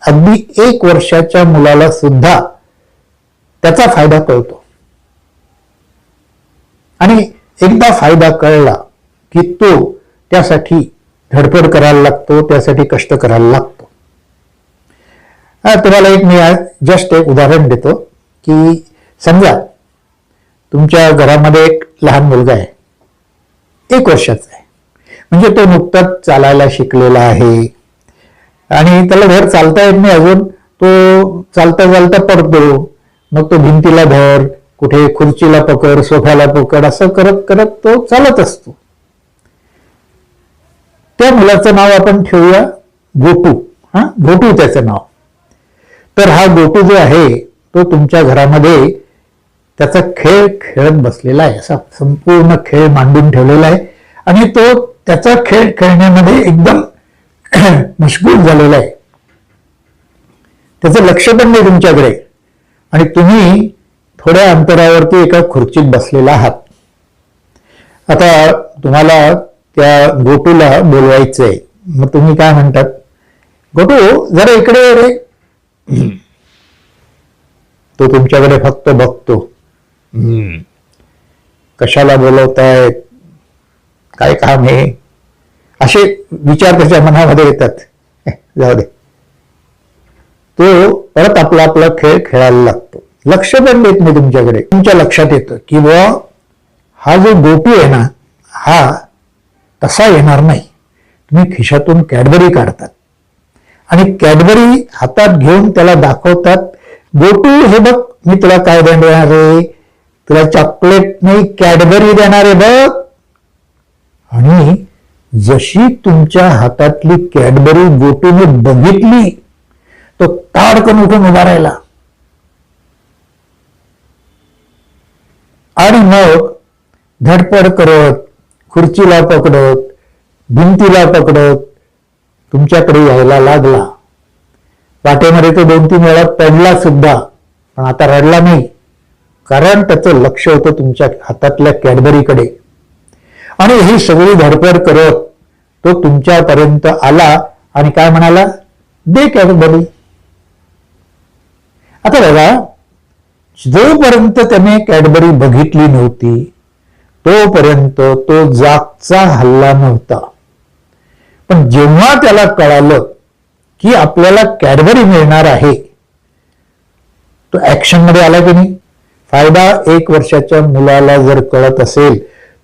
अगदी 1 वर्षाच्या मुलाला सुद्धा त्याचा फायदा कळतो. आणि एकदा फायदा कळला की तो त्यासाठी धडपड करायला लागतो, त्यासाठी कष्ट करायला लागतो. तुम्हाला मी जस्ट एक उदाहरण देतो की समजा तुमच्या घरामध्ये एक लहान मुलगा आहे, 1 वर्षाचा आहे, म्हणजे तो नुकताच चालायला शिकलेला आहे आणि त्याला घर चालता येत नाही अजून. तो चालता चालता पडतो, मग तो भिंतीला धर, कुठे खुर्चीला पकड, सोफ्याला पकड, असं करत करत तो चालत असतो. त्या मुलाचं नाव आपण ठेवूया गोटू. गोटू त्याचं नाव. तर हा गोटू जो आहे तो तुमच्या घरामध्ये त्याचा खेळ खेळत बसलेला आहे, असा संपूर्ण खेळ मांडून ठेवलेला आहे आणि तो त्याचा खेळ खेळण्यामध्ये एकदम मशगूल झालेला आहे. त्याचं लक्ष पण नाही तुमच्याकडे आणि तुम्ही थोड्या अंतरावरती एका खुर्चीत बसलेला आहात. आता तुम्हाला त्या गोटूला बोलवायचंय, मग तुम्ही काय म्हणतात, गोटू जरा इकडे ये रे. तो तुमच्याकडे फक्त बघतो. कशाला बोलवतायत, काय काम आहे, असे विचार त्याच्या मनामध्ये येतात. जाऊ दे. तो परत आपला आपला खेळ खेळायला लागतो, लक्ष पण देत नाही तुमच्याकडे. तुमच्या लक्षात येतं की बुवा हा जो गोटू आहे ना, हा तसा येणार नाही. तुम्ही खिशातून कॅडबरी काढतात आणि कॅडबरी हातात घेऊन त्याला दाखवतात, गोटू हे बघ मी तुला काय देणार आहे, तुला चॉकलेट नाही कॅडबरी देणार आहे बघ. आणि जशी तुमच्या हातातली कॅडबरी गोटूने बघितली तो ताडकन उठून उभा राहिला आणि मग धडपड करत, खुर्चीला पकडत, भिंतीला पकडत तुमच्याकडे यायला लागला. वाटेमध्ये तो 2-3 वेळा पडला सुद्धा, पण आता रडला नाही, कारण त्याचं लक्ष होतं तुमच्या हातातल्या कॅडबरीकडे. आणि ही सगळी धडपड करत तो तुमच्यापर्यंत आला आणि काय म्हणाला, दे कॅडबरी. आता बघा, जोपर्यंत त्याने कॅडबरी बघितली नव्हती तोपर्यंत तो जागचा हल्ला नव्हता. पण जेव्हा त्याला कळालं की आपल्याला कॅडबरी मिळणार आहे, तो ऍक्शन मध्ये आला की नाही. फायदा 1 वर्षाच्या मुलाला जर कळत असेल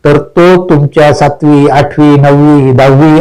तर तो तुमच्या 7वी, 8वी, 9वी, 10वी, 11वी